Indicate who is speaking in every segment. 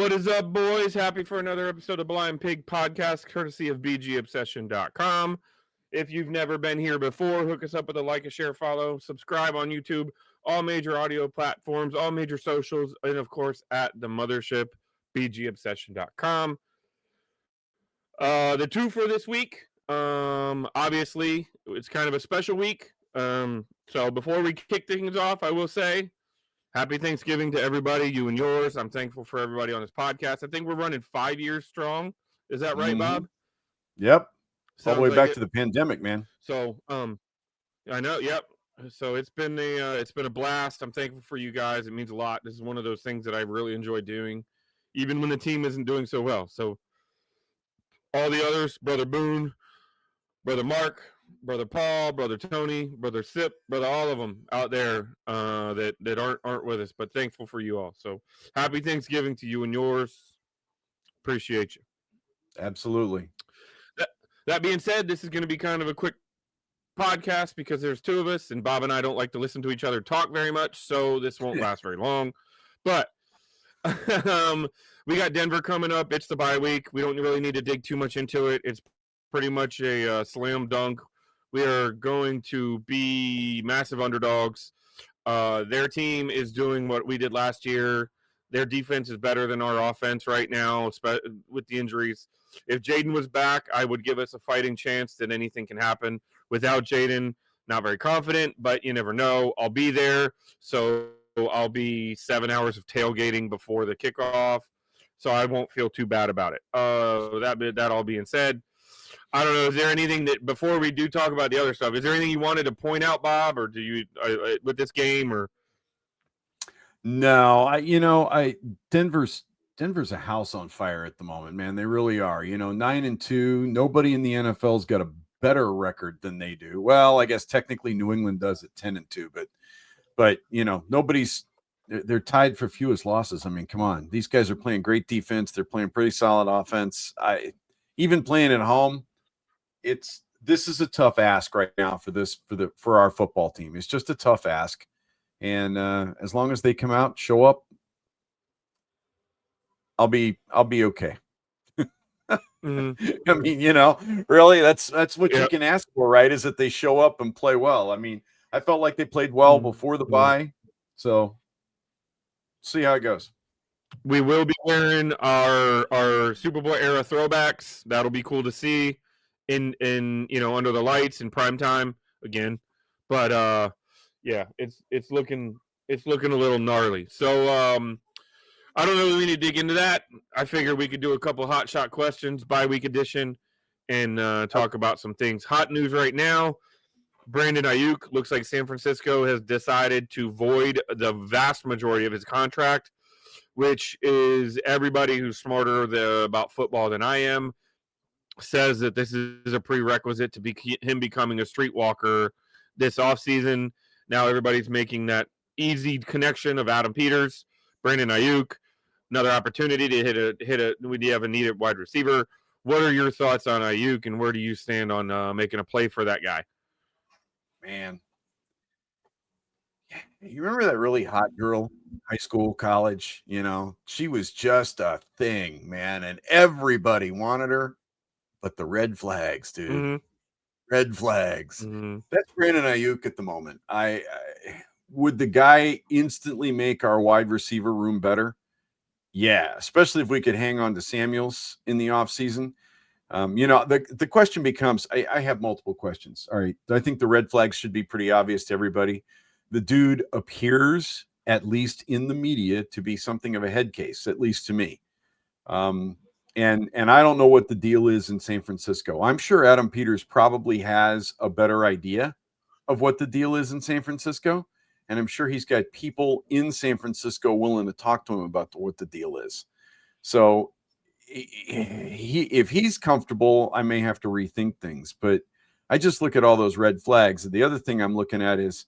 Speaker 1: What is up, boys? Happy for another episode of Blind Pig Podcast, courtesy of bgobsession.com. If you've never been here before, hook us up with a like, a share, follow, subscribe on YouTube, all major audio platforms, all major socials, and of course at the mothership, bgobsession.com. The two for this week, obviously, it's kind of a special week. So before we kick things off, I will say, happy Thanksgiving to everybody, you and yours. I'm thankful for everybody on this podcast. I think we're running 5 years strong. Is that right, Bob?
Speaker 2: Yep.
Speaker 1: Sounds
Speaker 2: all the way
Speaker 1: like
Speaker 2: back
Speaker 1: it.
Speaker 2: to the pandemic, man.
Speaker 1: So, I know. Yep. So it's been a blast. I'm thankful for you guys. It means a lot. This is one of those things that I really enjoy doing, even when the team isn't doing so well. So all the others, Brother Boone, Brother Mark, Brother Paul, Brother Tony, Brother Sip, Brother all of them out there that aren't with us, but thankful for you all. So happy Thanksgiving to you and yours. Appreciate you.
Speaker 2: Absolutely.
Speaker 1: That being said, this is going to be kind of a quick podcast because there's two of us, and Bob and I don't like to listen to each other talk very much, so this won't last very long. But we got Denver coming up. It's the bye week. We don't really need to dig too much into it. It's pretty much a slam dunk. We are going to be massive underdogs. Their team is doing what we did last year. Their defense is better than our offense right now, with the injuries. If Jayden was back, I would give us a fighting chance that anything can happen. Without Jayden, not very confident, but you never know. I'll be there, so I'll be 7 hours of tailgating before the kickoff, so I won't feel too bad about it. That all being said, I don't know. Is there anything that, before we do talk about the other stuff, is there anything you wanted to point out, Bob, or do you with this game, or?
Speaker 2: No, Denver's a house on fire at the moment, man. They really are. 9-2. Nobody in the NFL's got a better record than they do. Well, I guess technically New England does at 10-2, but nobody's. They're tied for fewest losses. I mean, come on, these guys are playing great defense. They're playing pretty solid offense. Even playing at home, this is a tough ask right now for our football team. It's just a tough ask. And as long as they come out, show up, I'll be okay.
Speaker 1: Mm-hmm.
Speaker 2: I mean, really, that's what you can ask for, right? Is that they show up and play well. I mean, I felt like they played well before the bye, so see how it goes.
Speaker 1: We will be wearing our Super Bowl era throwbacks. That'll be cool to see in under the lights in prime time again. But yeah, it's looking a little gnarly. So I don't know if we need to dig into that. I figured we could do a couple hot shot questions, bye-week edition, and talk about some things. Hot news right now, Brandon Aiyuk looks like San Francisco has decided to void the vast majority of his contract, which is everybody who's smarter about football than I am says that this is a prerequisite to him becoming a streetwalker this offseason. Now everybody's making that easy connection of Adam Peters, Brandon Aiyuk, another opportunity to we have a needed wide receiver. What are your thoughts on Aiyuk, and where do you stand on making a play for that guy?
Speaker 2: Man, you remember that really hot girl, high school, college? She was just a thing, man, and everybody wanted her. But the red flags, dude.
Speaker 1: Mm-hmm.
Speaker 2: Red flags.
Speaker 1: Mm-hmm.
Speaker 2: That's Brandon Aiyuk at the moment. I would the guy instantly make our wide receiver room better? Yeah, especially if we could hang on to Samuels in the offseason. The question becomes, I have multiple questions. All right. I think the red flags should be pretty obvious to everybody. The dude appears, at least in the media, to be something of a head case, at least to me. And I don't know what the deal is in San Francisco. I'm sure Adam Peters probably has a better idea of what the deal is in San Francisco. And I'm sure he's got people in San Francisco willing to talk to him about what the deal is. So if he's comfortable, I may have to rethink things. But I just look at all those red flags. The other thing I'm looking at is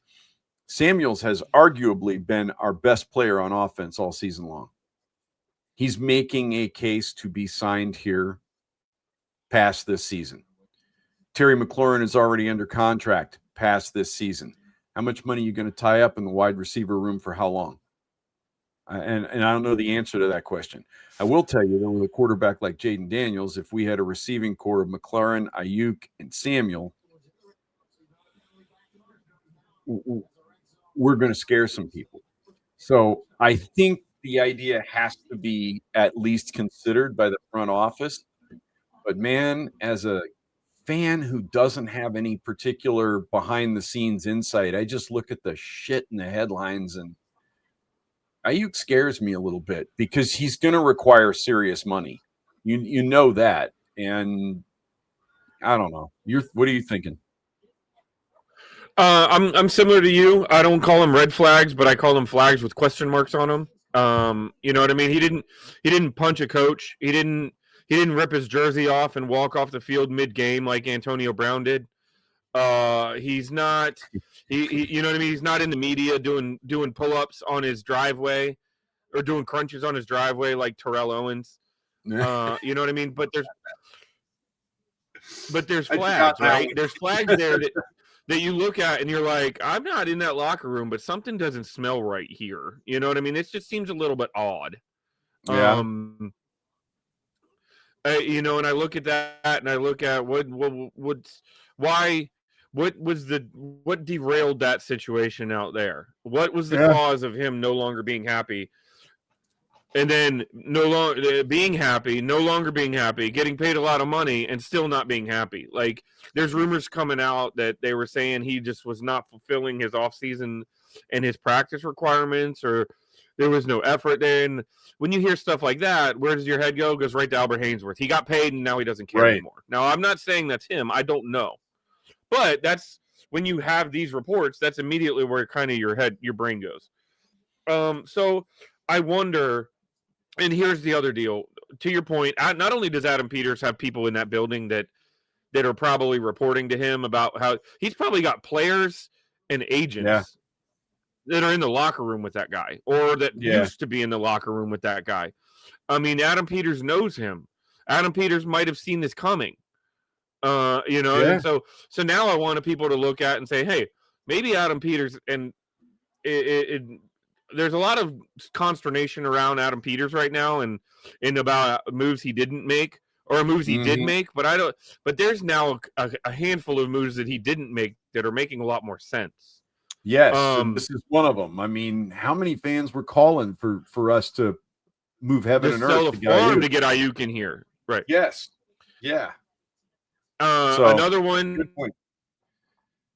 Speaker 2: Samuels has arguably been our best player on offense all season long. He's making a case to be signed here past this season. Terry McLaurin is already under contract past this season. How much money are you going to tie up in the wide receiver room for how long? And I don't know the answer to that question. I will tell you, though, with a quarterback like Jayden Daniels, if we had a receiving core of McLaurin, Aiyuk, and Samuel, we're going to scare some people. So I think the idea has to be at least considered by the front office. But man, as a fan who doesn't have any particular behind the scenes insight, I just look at the shit in the headlines, and Aiyuk scares me a little bit because he's going to require serious money. You know that, and I don't know. What are you thinking?
Speaker 1: I'm similar to you. I don't call them red flags, but I call them flags with question marks on them. You know what I mean? He didn't punch a coach. He didn't rip his jersey off and walk off the field mid game like Antonio Brown did. He's not. He you know what I mean? He's not in the media doing pull ups on his driveway or doing crunches on his driveway like Terrell Owens. You know what I mean? But there's flags, right? There's flags there that you look at and you're like, I'm not in that locker room, but something doesn't smell right here. You know what I mean? It just seems a little bit odd.
Speaker 2: Yeah.
Speaker 1: You know, and I look at that and I look at what derailed that situation out there? What was the cause of him no longer being happy? And then no longer being happy, getting paid a lot of money and still not being happy. Like there's rumors coming out that they were saying he just was not fulfilling his offseason and his practice requirements, or there was no effort there. And when you hear stuff like that, where does your head go? It goes right to Albert Haynesworth. He got paid and now he doesn't care anymore. Now, I'm not saying that's him. I don't know. But that's when you have these reports, that's immediately where kind of your brain goes. So I wonder. And here's the other deal. To your point, not only does Adam Peters have people in that building that are probably reporting to him about how he's probably got players and agents that are in the locker room with that guy or that used to be in the locker room with that guy. I mean, Adam Peters knows him. Adam Peters might have seen this coming. You know, and so now I want people to look at and say, hey, maybe Adam Peters, and there's a lot of consternation around Adam Peters right now and about moves he didn't make or moves he did make, but there's now a handful of moves that he didn't make that are making a lot more sense.
Speaker 2: Yes, and this is one of them. I mean, how many fans were calling for us to move heaven and earth
Speaker 1: sell the farm to get Aiyuk in here? Right.
Speaker 2: Yes. Yeah.
Speaker 1: Another one. Good point.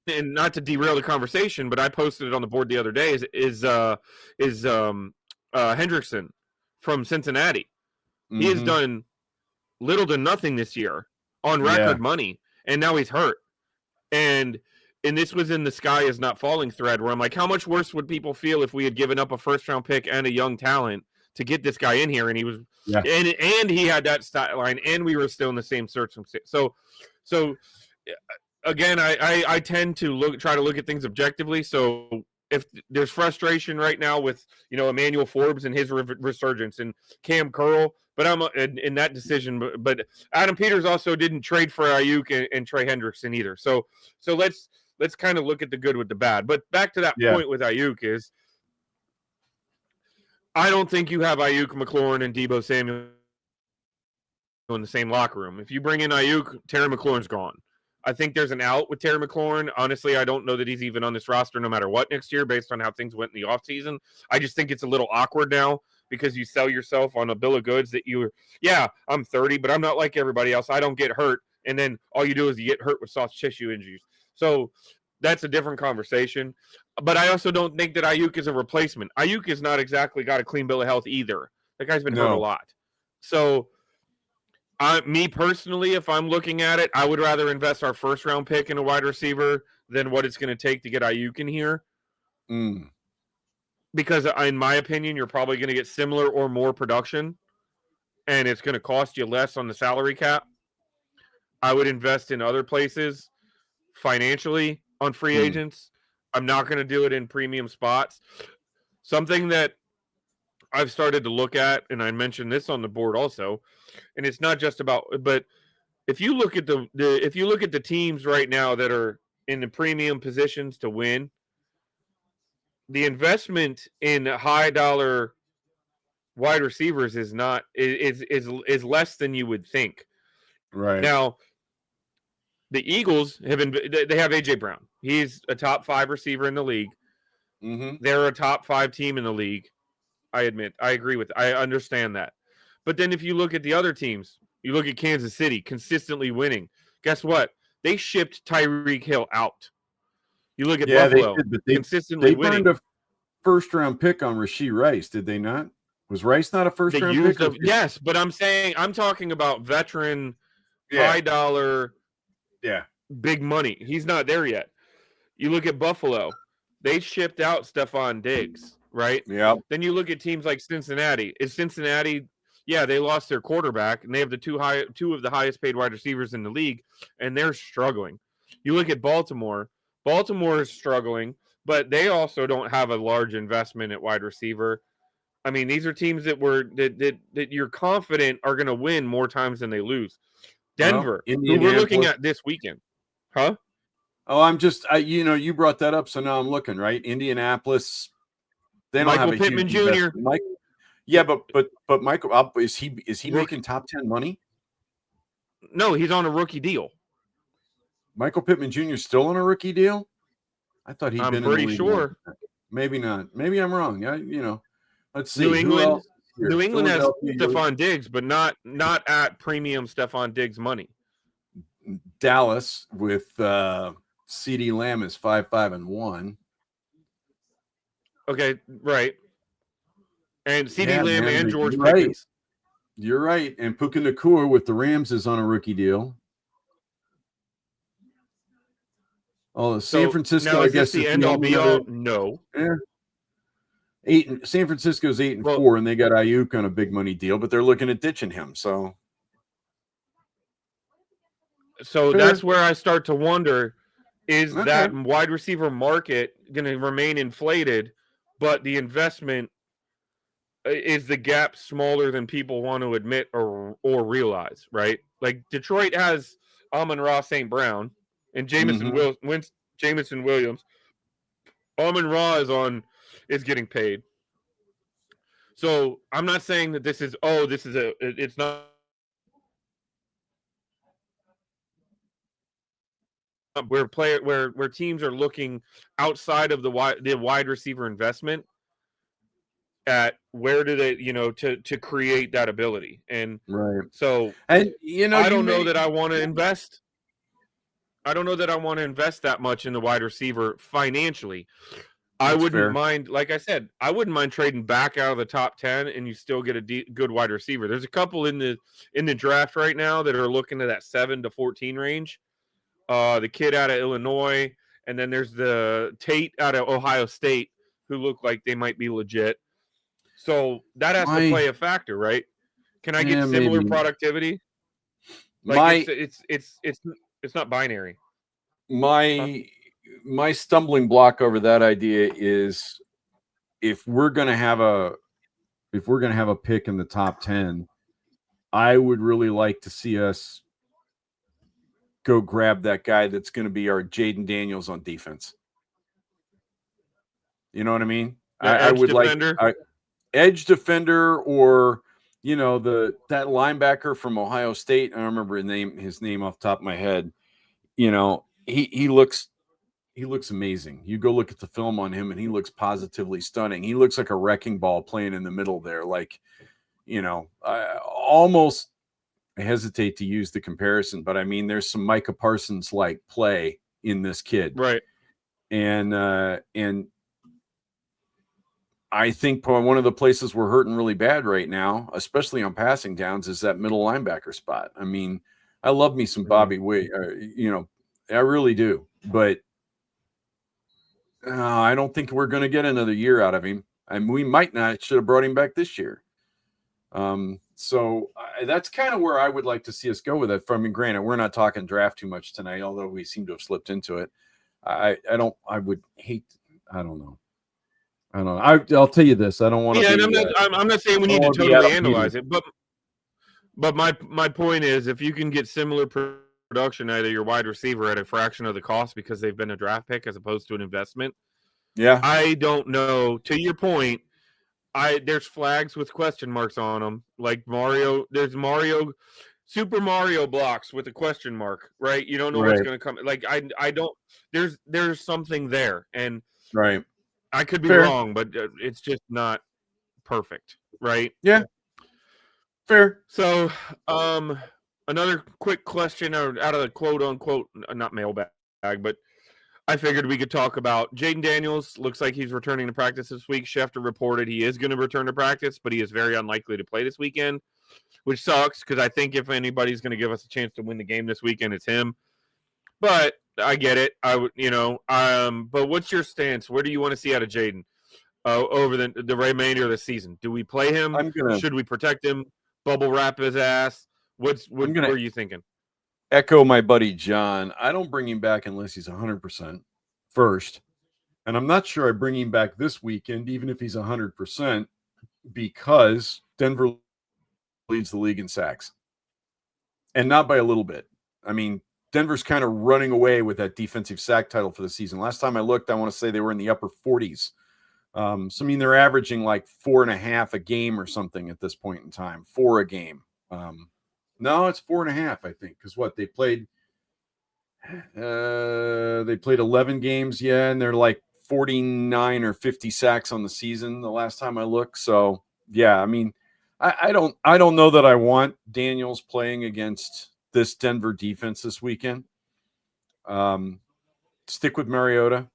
Speaker 1: And not to derail the conversation, but I posted it on the board the other day. Is Hendrickson from Cincinnati? He has done little to nothing this year on record money, and now he's hurt. And this was in the sky is not falling thread where I'm like, how much worse would people feel if we had given up a first-round pick and a young talent to get this guy in here? And he was, and he had that stat line, and we were still in the same circumstance. So. Again, I tend to try to look at things objectively. So if there's frustration right now with Emmanuel Forbes and his resurgence and Cam Curl, but I'm in that decision. But Adam Peters also didn't trade for Aiyuk and Trey Hendrickson either. So let's kind of look at the good with the bad. But back to that point with Aiyuk is, I don't think you have Aiyuk, McLaurin, and Deebo Samuel in the same locker room. If you bring in Aiyuk, Terry McLaurin's gone. I think there's an out with Terry McLaurin. Honestly, I don't know that he's even on this roster no matter what next year based on how things went in the offseason. I just think it's a little awkward now because you sell yourself on a bill of goods that I'm 30, but I'm not like everybody else. I don't get hurt. And then all you do is you get hurt with soft tissue injuries. So that's a different conversation. But I also don't think that Aiyuk is a replacement. Aiyuk has not exactly got a clean bill of health either. That guy's been hurt a lot. So me personally, if I'm looking at it, I would rather invest our first round pick in a wide receiver than what it's going to take to get Aiyuk in here. Because in my opinion, you're probably going to get similar or more production, and it's going to cost you less on the salary cap. I would invest in other places financially on free agents. I'm not going to do it in premium spots. Something that I've started to look at, and I mentioned this on the board also, and it's not just about, but if you look at the teams right now that are in the premium positions to win, the investment in high dollar wide receivers is not is less than you would think.
Speaker 2: Right.
Speaker 1: Now, the Eagles they have AJ Brown. He's a top 5 receiver in the league.
Speaker 2: Mm-hmm.
Speaker 1: They're a top 5 team in the league. I admit, I agree with it. I understand that. But then if you look at the other teams, you look at Kansas City consistently winning. Guess what? They shipped Tyreek Hill out. You look at Buffalo,
Speaker 2: they did, but
Speaker 1: consistently
Speaker 2: they
Speaker 1: winning.
Speaker 2: burned a first-round pick on Rashee Rice, did they not? Was Rice not a first-round pick?
Speaker 1: Yes, but I'm talking about veteran, high dollar, big money. He's not there yet. You look at Buffalo, they shipped out Stephon Diggs, right?
Speaker 2: Yeah.
Speaker 1: Then you look at teams like Cincinnati. Is Cincinnati? Yeah, they lost their quarterback, and they have the two of the highest paid wide receivers in the league, and they're struggling. You look at Baltimore. Baltimore is struggling, but they also don't have a large investment at wide receiver. I mean, these are teams that you're confident are going to win more times than they lose. Denver, who we're looking at this weekend, huh?
Speaker 2: Oh, I'm just, you brought that up, so now I'm looking, right? Indianapolis, they don't have a
Speaker 1: Pittman
Speaker 2: huge
Speaker 1: Jr.
Speaker 2: Yeah, but Michael, is he making top 10 money?
Speaker 1: No, he's on a rookie deal.
Speaker 2: Michael Pittman Jr. is still on a rookie deal? I thought he'd been in the league.
Speaker 1: Sure.
Speaker 2: Maybe not. Maybe I'm wrong. Let's see.
Speaker 1: New England has
Speaker 2: Stephon
Speaker 1: Diggs, but not at premium Stephon Diggs money.
Speaker 2: Dallas with CeeDee Lamb is 5-5-1.
Speaker 1: Okay, right. And CeeDee Lamb and George Pickens.
Speaker 2: You're right. And Puka Nacua with the Rams is on a rookie deal. Oh, San Francisco,
Speaker 1: now,
Speaker 2: I guess,
Speaker 1: the end all be all. No.
Speaker 2: Yeah. San Francisco's 8-4, and they got Aiyuk on a big money deal, but they're looking at ditching him. So
Speaker 1: that's where I start to wonder: is that wide receiver market going to remain inflated, but the investment is the gap smaller than people want to admit or realize? Right? Like Detroit has Amon-Ra St. Brown and Jameson Williams. Amon-Ra is getting paid. So I'm not saying that it's not where teams are looking outside of the wide receiver investment at where do they to create that ability. And
Speaker 2: right.
Speaker 1: So
Speaker 2: and
Speaker 1: I don't know that I want to invest. I don't know that I want to invest that much in the wide receiver financially. I wouldn't mind, like I said, I wouldn't mind trading back out of the top 10 and you still get a good wide receiver. There's a couple in the draft right now that are looking at that 7 to 14 range. The kid out of Illinois, and then there's the Tate out of Ohio State who look like they might be legit. So that has to play a factor, right? Can I get similar productivity? Like it's not binary.
Speaker 2: My stumbling block over that idea is if we're going to have a pick in the top 10, I would really like to see us go grab that guy that's going to be our Jayden Daniels on defense. You know what I mean? I would defender. Like edge defender, or that linebacker from Ohio State. I don't remember his name off the top of my head. He looks amazing. You go look at the film on him and he looks positively stunning. He looks like a wrecking ball playing in the middle there. Like, I hesitate to use the comparison, but I mean, there's some Micah Parsons like play in this kid.
Speaker 1: Right.
Speaker 2: And I think one of the places we're hurting really bad right now, especially on passing downs, is that middle linebacker spot. I mean, I love me some Bobby Wade, I really do, but I don't think we're going to get another year out of him. And we might not. Should have brought him back this year. So that's kind of where I would like to see us go with it. Granted, we're not talking draft too much tonight, although we seem to have slipped into it. I don't know. I'll tell you this. I don't want to.
Speaker 1: Yeah, and I'm not saying we need to totally analyze it, but my point is, if you can get similar production out of your wide receiver at a fraction of the cost because they've been a draft pick as opposed to an investment.
Speaker 2: Yeah,
Speaker 1: I don't know. To your point, there's flags with question marks on them, like Mario. There's Super Mario blocks with a question mark, right? You don't know what's
Speaker 2: Right.
Speaker 1: going to come. Like I don't. There's something there, and
Speaker 2: Right.
Speaker 1: I could be
Speaker 2: Fair.
Speaker 1: wrong, but it's just not perfect, right?
Speaker 2: Yeah. Fair.
Speaker 1: So, another quick question out of the quote unquote not mailbag, but I figured we could talk about Jayden Daniels. Looks like he's returning to practice this week. Schefter reported he is going to return to practice, but he is very unlikely to play this weekend, which sucks because I think if anybody's going to give us a chance to win the game this weekend, it's him. But I get it. I would, but what's your stance? Where do you want to see out of Jayden over the remainder of the season? Do we play him? Should we protect him? Bubble wrap his ass? What are you thinking?
Speaker 2: Echo my buddy John. I don't bring him back unless he's 100% first. And I'm not sure I bring him back this weekend, even if he's 100%, because Denver leads the league in sacks. And not by a little bit. I mean, Denver's kind of running away with that defensive sack title for the season. Last time I looked, I want to say they were in the upper 40s. So, I mean, they're averaging like 4.5 a game or something at this point in time. 4 a game. No, it's 4.5, I think, because what they played 11 games, and they're like 49 or 50 sacks on the season the last time I looked. So yeah, I mean, I don't know that I want Daniels playing against this Denver defense this weekend. Stick with Mariota,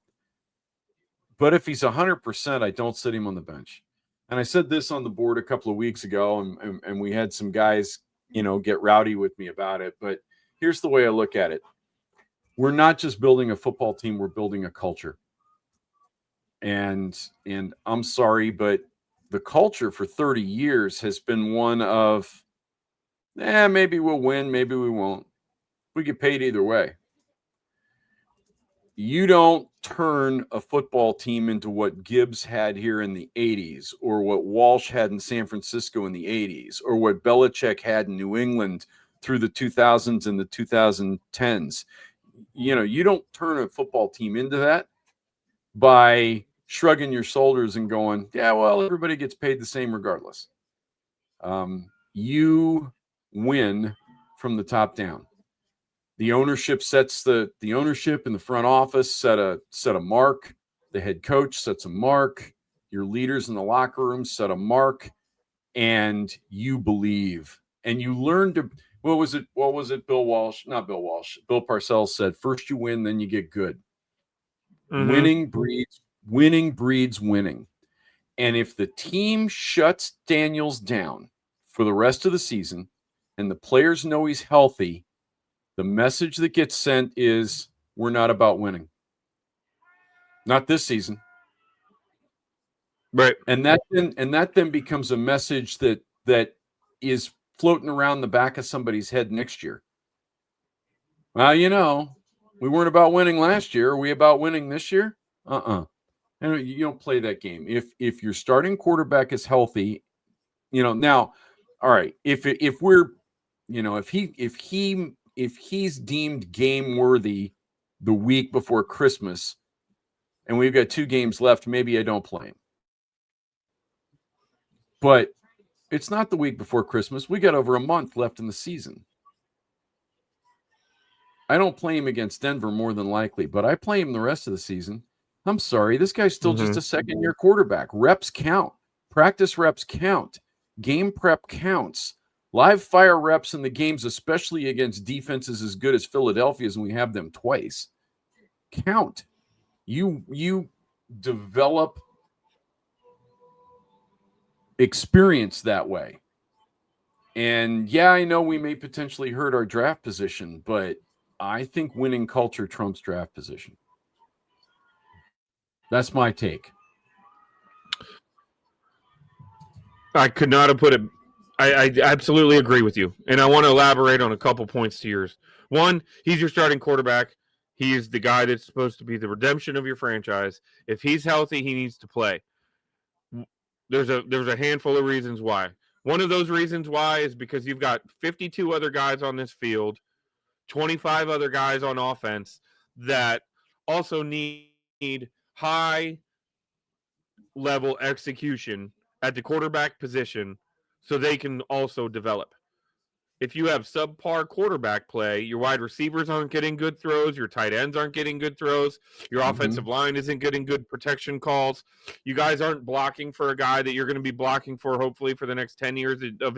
Speaker 2: but if he's 100%, I don't sit him on the bench. And I said this on the board a couple of weeks ago, and we had some guys, get rowdy with me about it. But here's the way I look at it. We're not just building a football team, we're building a culture. And I'm sorry, but the culture for 30 years has been one of, maybe we'll win, maybe we won't. We get paid either way. You don't turn a football team into what Gibbs had here in the 80s, or what Walsh had in San Francisco in the 80s, or what Belichick had in New England through the 2000s and the 2010s. You don't turn a football team into that by shrugging your shoulders and going, yeah, well, everybody gets paid the same regardless. You win from the top down. The ownership sets the ownership in the front office set a mark. The head coach sets a mark. Your leaders in the locker room set a mark, and you believe and you learn to. What was it? Bill Walsh, not Bill Walsh. Bill Parcells said, "First you win, then you get good." Mm-hmm. Winning breeds winning. And if the team shuts Daniels down for the rest of the season, and the players know he's healthy, the message that gets sent is, we're not about winning. Not this season.
Speaker 1: Right.
Speaker 2: And that then becomes a message that is floating around the back of somebody's head next year. Well, we weren't about winning last year. Are we about winning this year? And you don't play that game. If your starting quarterback is healthy, now, all right, if we're, if he's deemed game worthy the week before Christmas and we've got 2 games left, maybe I don't play him. But it's not the week before Christmas. We got over a month left in the season. I don't play him against Denver more than likely, but I play him the rest of the season. I'm sorry, this guy's still just a second-year quarterback. Reps count. Practice reps count. Game prep counts. Live fire reps in the games, especially against defenses as good as Philadelphia's, and we have them twice, count. You develop experience that way. And yeah, I know we may potentially hurt our draft position, but I think winning culture trumps draft position. That's my take.
Speaker 1: I could not have put it. I absolutely agree with you. And I want to elaborate on a couple points to yours. One, he's your starting quarterback. He's the guy that's supposed to be the redemption of your franchise. If he's healthy, he needs to play. There's a handful of reasons why. One of those reasons why is because you've got 52 other guys on this field, 25 other guys on offense that also need high level execution at the quarterback position so they can also develop. If you have subpar quarterback play, your wide receivers aren't getting good throws, your tight ends aren't getting good throws, your offensive line isn't getting good protection calls, you guys aren't blocking for a guy that you're going to be blocking for hopefully for the next 10 years of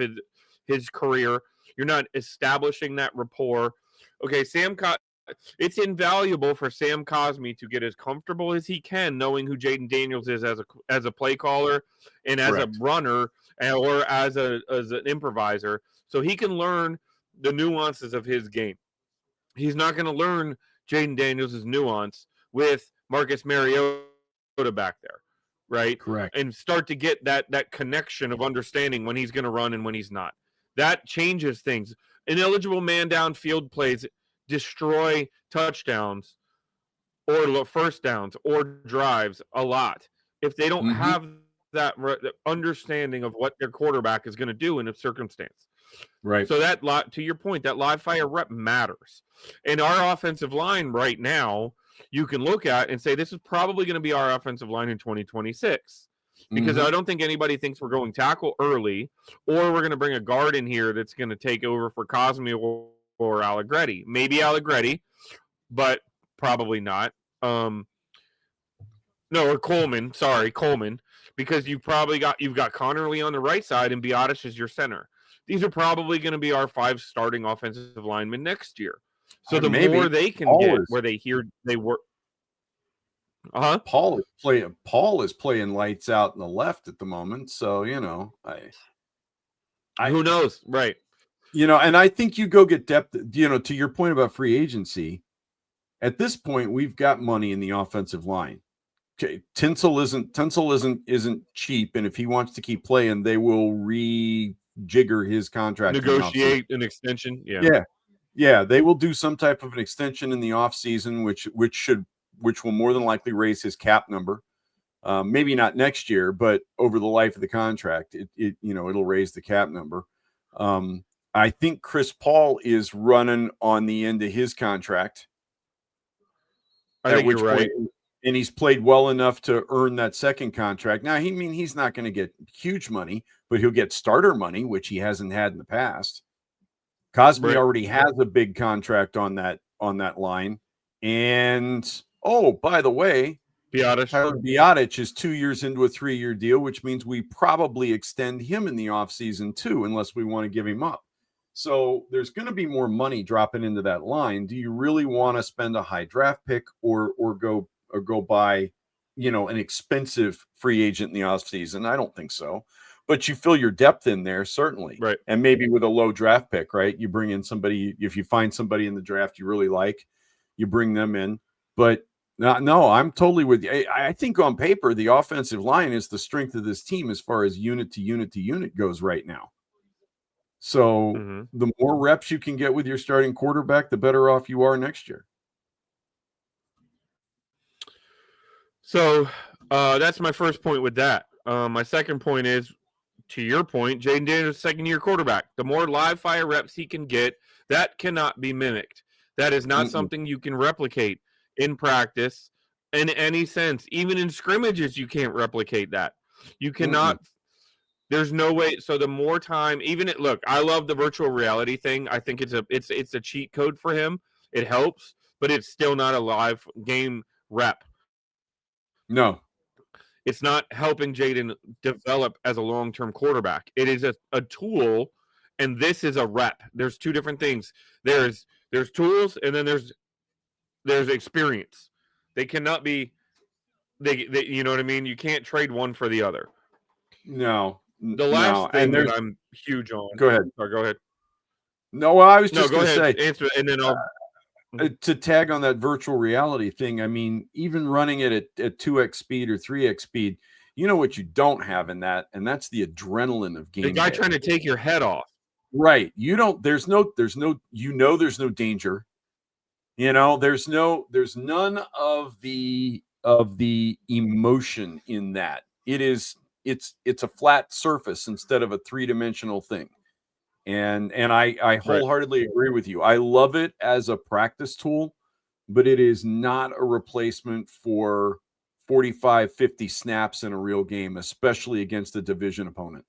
Speaker 1: his career. You're not establishing that rapport. Okay, it's invaluable for Sam Cosmi to get as comfortable as he can knowing who Jayden Daniels is as a play caller and as a runner or as an improviser, so he can learn the nuances of his game. He's not going to learn Jayden Daniels' nuance with Marcus Mariota back there, right?
Speaker 2: Correct.
Speaker 1: And start to get that connection of understanding when he's going to run and when he's not. That changes things. Ineligible man downfield plays destroy touchdowns or first downs or drives a lot if they don't have that understanding of what their quarterback is going to do in a circumstance.
Speaker 2: Right.
Speaker 1: So that, to your point, that live fire rep matters. And our offensive line right now, you can look at and say this is probably going to be our offensive line in 2026. Because I don't think anybody thinks we're going tackle early, or we're going to bring a guard in here that's going to take over for Cosmi or Allegretti. Maybe Allegretti, but probably not. No, or Coleman. Sorry, Coleman, because you've got Connerly on the right side and Biotish is your center. These are probably going to be our 5 starting offensive linemen next year. So the more they can get, where they work.
Speaker 2: Paul is playing lights out in the left at the moment. So,
Speaker 1: who knows? Right.
Speaker 2: And I think you go get depth, to your point about free agency. At this point, we've got money in the offensive line. Okay. Tinsel isn't cheap. And if he wants to keep playing, they will rejigger his contract.
Speaker 1: Negotiate an extension.
Speaker 2: Yeah. Yeah. They will do some type of an extension in the off season, which will more than likely raise his cap number. Maybe not next year, but over the life of the contract, it'll raise the cap number. I think Chris Paul is running on the end of his contract.
Speaker 1: I think you're right.
Speaker 2: And he's played well enough to earn that second contract. Now, he's not going to get huge money, but he'll get starter money, which he hasn't had in the past. Cosmi already has a big contract on that line. And by the way, Biotish is 2 years into a 3-year deal, which means we probably extend him in the offseason too, unless we want to give him up. So there's going to be more money dropping into that line. Do you really want to spend a high draft pick or go buy, an expensive free agent in the offseason? I don't think so. But you fill your depth in there, certainly.
Speaker 1: Right.
Speaker 2: And maybe with a low draft pick, right? You bring in somebody, if you find somebody in the draft you really like, you bring them in. But no, I'm totally with you. I think on paper, the offensive line is the strength of this team as far as unit to unit to unit goes right now. So the more reps you can get with your starting quarterback, the better off you are next year.
Speaker 1: So that's my first point with that. My second point is, to your point, Jayden Daniels, second-year quarterback. The more live fire reps he can get, that cannot be mimicked. That is not something you can replicate in practice in any sense. Even in scrimmages, you can't replicate that. You cannot. There's no way. So the more time, look, I love the virtual reality thing. I think it's a cheat code for him. It helps, but it's still not a live game rep.
Speaker 2: No.
Speaker 1: It's not helping Jayden develop as a long-term quarterback. It is a tool, and this is a rep. There's two different things. There's tools, and then there's experience. They cannot be. They you know what I mean? You can't trade one for the other.
Speaker 2: No.
Speaker 1: The last thing that I'm huge on.
Speaker 2: Go ahead.
Speaker 1: Or go ahead.
Speaker 2: No, I was just going to say.
Speaker 1: Answer, and then I'll.
Speaker 2: To tag on that virtual reality thing, I mean, even running it at 2x speed or 3x speed, what you don't have in that, and that's the adrenaline of game.
Speaker 1: The guy trying to take your head off.
Speaker 2: Right. There's no danger. There's none of the emotion in that. It's a flat surface instead of a 3-dimensional thing. And I wholeheartedly agree with you. I love it as a practice tool, but it is not a replacement for 45, 50 snaps in a real game, especially against a division opponent.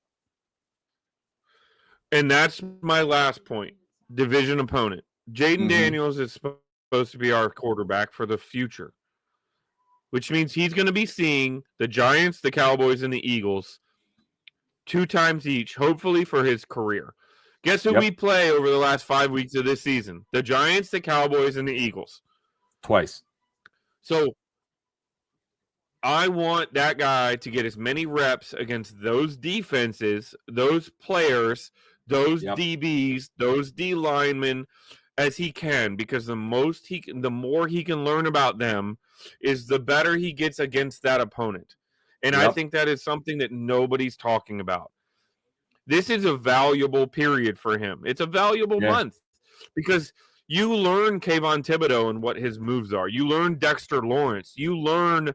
Speaker 1: And that's my last point. Division opponent. Jayden Daniels is supposed to be our quarterback for the future, which means he's going to be seeing the Giants, the Cowboys, and the Eagles 2 times each, hopefully for his career. Guess who we play over the last 5 weeks of this season? The Giants, the Cowboys, and the Eagles.
Speaker 2: Twice.
Speaker 1: So I want that guy to get as many reps against those defenses, those players, those DBs, those D linemen as he can, because the more he can learn about them is the better he gets against that opponent. And I think that is something that nobody's talking about. This is a valuable period for him. It's a valuable month because you learn Kayvon Thibodeau and what his moves are. You learn Dexter Lawrence. You learn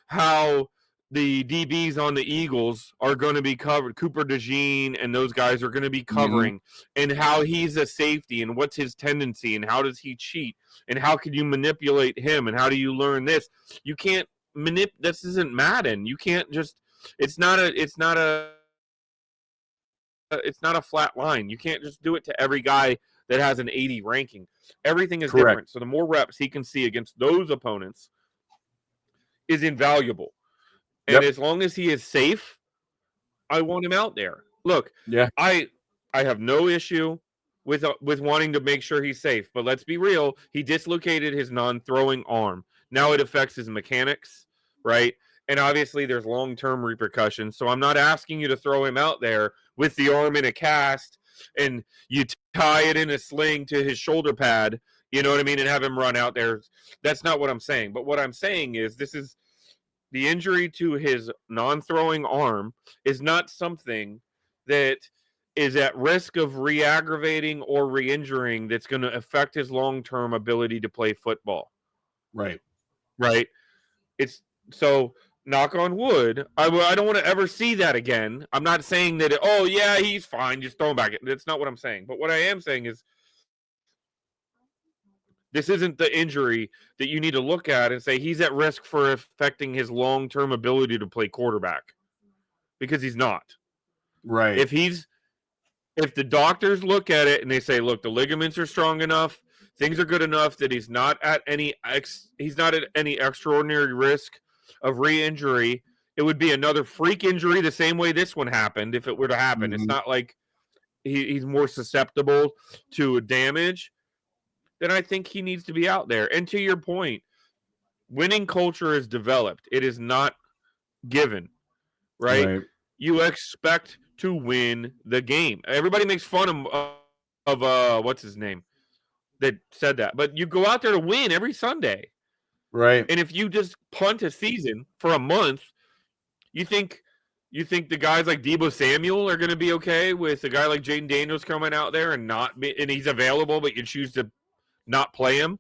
Speaker 1: how the DBs on the Eagles are going to be covered. Cooper DeJean and those guys are going to be covering, and how he's a safety and what's his tendency and how does he cheat and how can you manipulate him and how do you learn this? You can't this isn't Madden. You can't just. It's not a flat line. You can't just do it to every guy that has an 80 ranking. Everything is different. So the more reps he can see against those opponents is invaluable. And as long as he is safe, I want him out there. Look, I have no issue with wanting to make sure he's safe, but let's be real. He dislocated his non-throwing arm. Now it affects his mechanics, right? And obviously there's long-term repercussions. So I'm not asking you to throw him out there with the arm in a cast and you tie it in a sling to his shoulder pad, you know what I mean, and have him run out there. That's not what I'm saying. But what I'm saying is this is the injury to his non-throwing arm is not something that is at risk of re-aggravating or re-injuring that's going to affect his long-term ability to play football.
Speaker 2: Right.
Speaker 1: It's so knock on wood. I don't want to ever see that again. I'm not saying that, he's fine, just throw him back. That's not what I'm saying. But what I am saying is this isn't the injury that you need to look at and say he's at risk for affecting his long-term ability to play quarterback, because he's not.
Speaker 2: Right.
Speaker 1: If the doctors look at it and they say, look, the ligaments are strong enough, things are good enough that he's not at any extraordinary risk of re-injury, it would be another freak injury the same way this one happened if it were to happen. It's not like he's more susceptible to damage. Then I think he needs to be out there. And to your point, winning culture is developed. It is not given, right? You expect to win the game. Everybody makes fun of what's his name that said that. But you go out there to win every Sunday.
Speaker 2: Right.
Speaker 1: And if you just punt a season for a month, you think the guys like Deebo Samuel are going to be okay with a guy like Jayden Daniels coming out there and he's available, but you choose to not play him,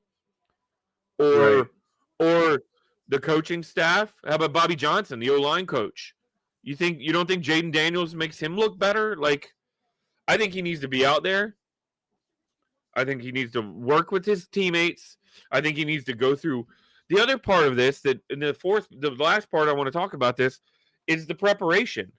Speaker 1: or the coaching staff? How about Bobby Johnson, the O-line coach? You don't think Jayden Daniels makes him look better? Like, I think he needs to be out there. I think he needs to work with his teammates. I think he needs to go through the other part of this. That in the last part I want to talk about this is the preparation.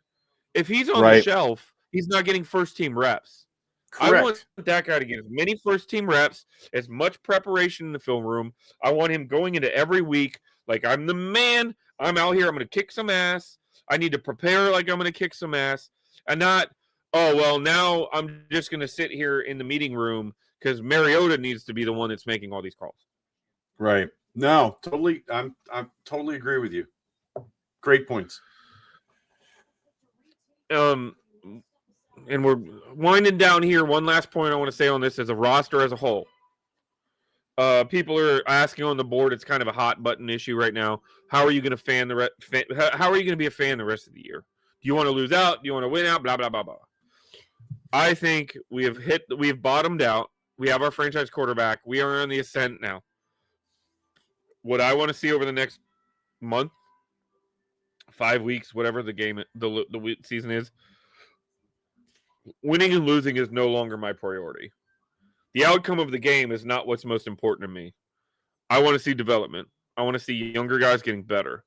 Speaker 1: If he's on the shelf, he's not getting first team reps.
Speaker 2: Correct.
Speaker 1: I want that guy to get as many first-team reps, as much preparation in the film room. I want him going into every week like, I'm the man. I'm out here. I'm going to kick some ass. I need to prepare like I'm going to kick some ass. And not, now I'm just going to sit here in the meeting room because Mariota needs to be the one that's making all these calls.
Speaker 2: Right. No, totally. I totally agree with you. Great points.
Speaker 1: And we're winding down here. One last point I want to say on this as a roster as a whole. People are asking on the board. It's kind of a hot button issue right now. How are you going to how are you going to be a fan the rest of the year? Do you want to lose out? Do you want to win out? Blah, blah, blah, blah. I think we have bottomed out. We have our franchise quarterback. We are on the ascent now. What I want to see over the next month, 5 weeks, whatever the season is, winning and losing is no longer my priority. The outcome of the game is not what's most important to me. I want to see development. I want to see younger guys getting better.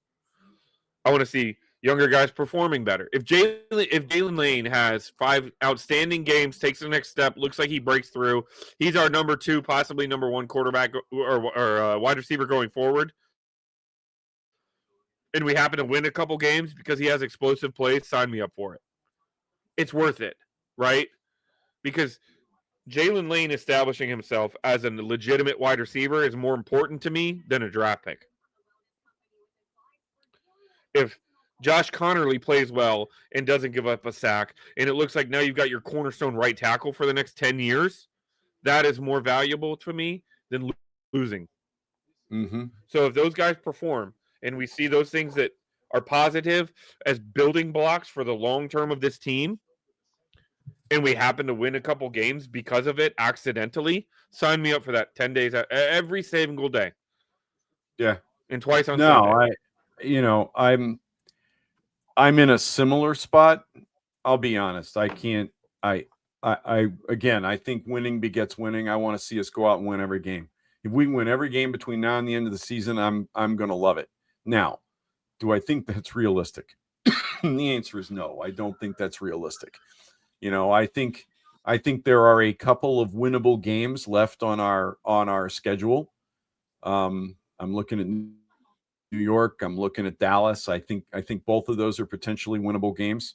Speaker 1: I want to see younger guys performing better. If Jayden Lane has 5 outstanding games, takes the next step, looks like he breaks through, he's our number 2, possibly number 1 quarterback or wide receiver going forward, and we happen to win a couple games because he has explosive plays, sign me up for it. It's worth it, right? Because Jayden Lane establishing himself as a legitimate wide receiver is more important to me than a draft pick. If Josh Connerly plays well and doesn't give up a sack, and it looks like now you've got your cornerstone right tackle for the next 10 years, that is more valuable to me than losing.
Speaker 2: Mm-hmm.
Speaker 1: So if those guys perform and we see those things that are positive as building blocks for the long term of this team, and we happen to win a couple games because of it accidentally, sign me up for that 10 days every single day.
Speaker 2: Yeah.
Speaker 1: And twice on
Speaker 2: No,
Speaker 1: Sunday.
Speaker 2: I'm in a similar spot. I'll be honest. I can't. Again, I think winning begets winning. I want to see us go out and win every game. If we win every game between now and the end of the season, I'm going to love it. Now, do I think that's realistic? The answer is no. I don't think that's realistic. I think there are a couple of winnable games left on our schedule. I'm looking at New York. I'm looking at Dallas. I think both of those are potentially winnable games,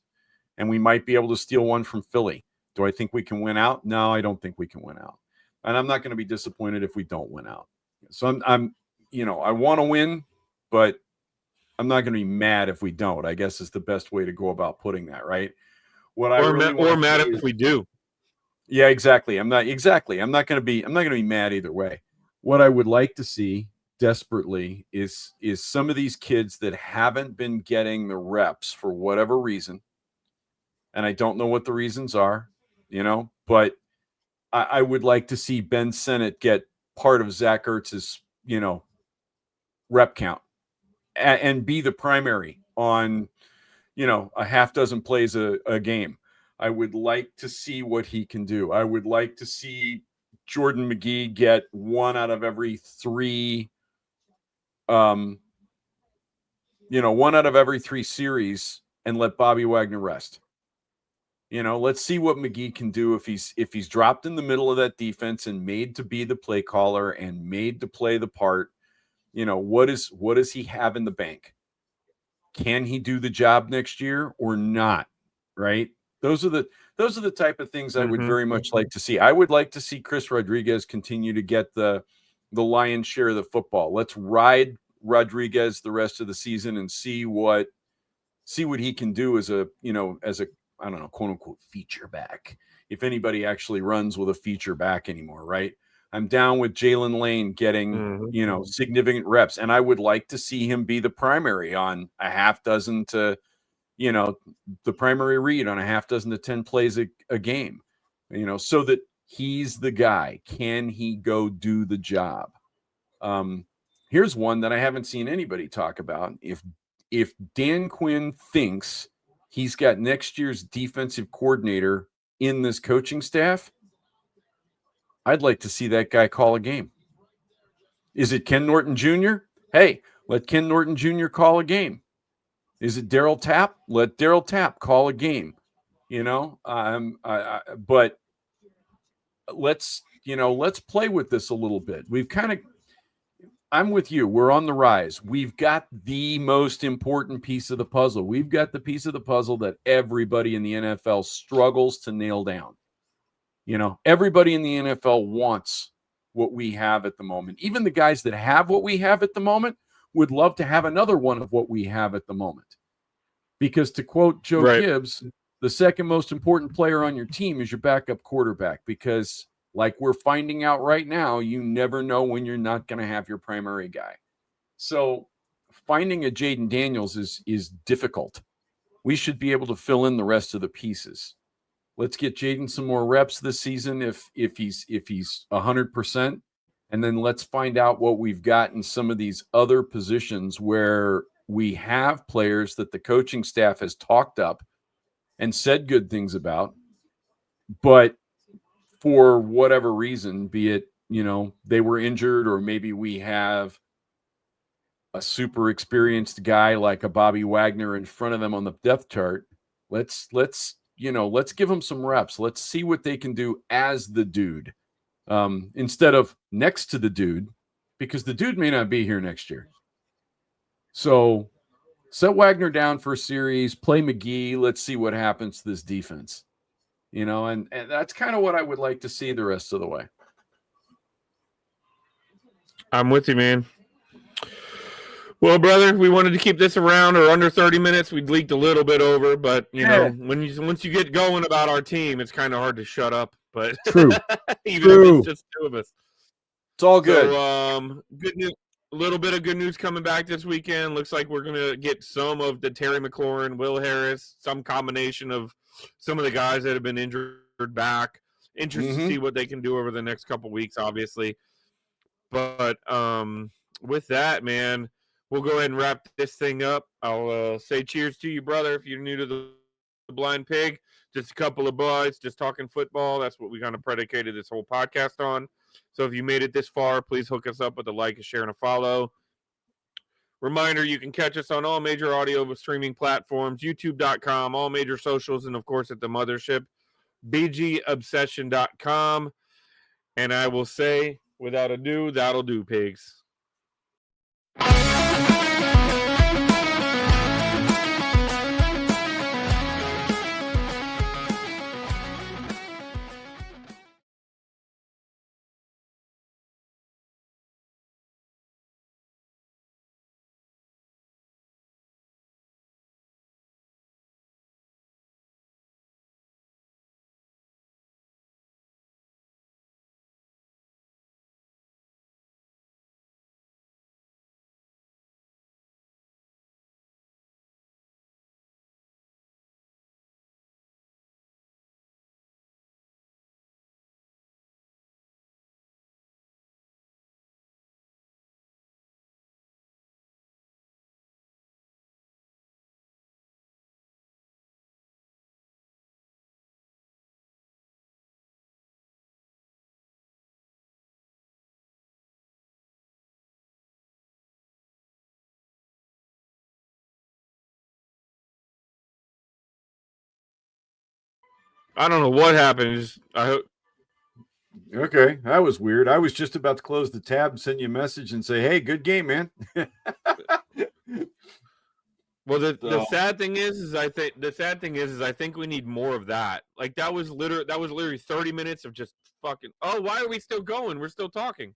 Speaker 2: and we might be able to steal one from Philly. Do I think we can win out? No, I don't think we can win out, and I'm not going to be disappointed if we don't win out. So I'm I want to win, but I'm not going to be mad if we don't. I guess is the best way to go about putting that, right? What I really want
Speaker 1: mad if we do.
Speaker 2: Yeah, exactly. I'm not going to be mad either way. What I would like to see desperately is some of these kids that haven't been getting the reps for whatever reason, and I don't know what the reasons are, but I would like to see Ben Sinnott get part of Zach Ertz's, rep count and be the primary on, a half dozen plays a game. I would like to see what he can do. I would like to see Jordan McGee get 1 out of every 3 1 out of every 3 series and let Bobby Wagner rest. Let's see what McGee can do if he's dropped in the middle of that defense and made to be the play caller and made to play the part. What does he have in the bank? Can he do the job next year or not? Right? Those are the type of things I would very much like to see. I would like to see Chris Rodriguez continue to get the lion's share of the football. Let's ride Rodriguez the rest of the season and see what he can do as a I don't know, quote unquote feature back. If anybody actually runs with a feature back anymore, right? I'm down with Jayden Lane getting, significant reps, and I would like to see him be the primary on a half dozen to, the primary read on a half dozen to 10 plays a game, so that he's the guy. Can he go do the job? Here's one that I haven't seen anybody talk about. If Dan Quinn thinks he's got next year's defensive coordinator in this coaching staff, I'd like to see that guy call a game. Is it Ken Norton Jr.? Hey, let Ken Norton Jr. call a game. Is it Darryl Tapp? Let Darryl Tapp call a game. But let's play with this a little bit. I'm with you. We're on the rise. We've got the most important piece of the puzzle. We've got the piece of the puzzle that everybody in the NFL struggles to nail down. Everybody in the NFL wants what we have at the moment. Even the guys that have what we have at the moment would love to have another one of what we have at the moment. Because to quote Joe Gibbs, the second most important player on your team is your backup quarterback. Because like we're finding out right now, you never know when you're not going to have your primary guy. So finding a Jayden Daniels is difficult. We should be able to fill in the rest of the pieces. Let's get Jayden some more reps this season if he's 100%, and then let's find out what we've got in some of these other positions where we have players that the coaching staff has talked up and said good things about, but for whatever reason, be it they were injured or maybe we have a super experienced guy like a Bobby Wagner in front of them on the depth chart. Let's give them some reps. Let's see what they can do as the dude, instead of next to the dude, because the dude may not be here next year. So set Wagner down for a series, play McGee. Let's see what happens to this defense. And that's kind of what I would like to see the rest of the way.
Speaker 1: I'm with you, man. Well, brother, we wanted to keep this around or under 30 minutes. We leaked a little bit over, but once you get going about our team, it's kind of hard to shut up. But
Speaker 2: True,
Speaker 1: even if it's just two of us,
Speaker 2: it's all good.
Speaker 1: So, good news. A little bit of good news coming back this weekend. Looks like we're gonna get some of the Terry McLaurin, Will Harris, some combination of some of the guys that have been injured back. Interested to see what they can do over the next couple weeks, obviously. But with that, man, we'll go ahead and wrap this thing up. I'll say cheers to you, brother, if you're new to the Blind Pig. Just a couple of boys, just talking football. That's what we kind of predicated this whole podcast on. So if you made it this far, please hook us up with a like, a share, and a follow. Reminder, you can catch us on all major audio streaming platforms, youtube.com, all major socials, and, of course, at the mothership, bgobsession.com. And I will say, without ado, that'll do, pigs. I don't know what happened. I hope.
Speaker 2: Okay, that was weird. I was just about to close the tab and send you a message and say, "Hey, good game, man."
Speaker 1: Well, the sad thing is I think we need more of that. Like that was literally 30 minutes of just fucking. Oh, why are we still going? We're still talking.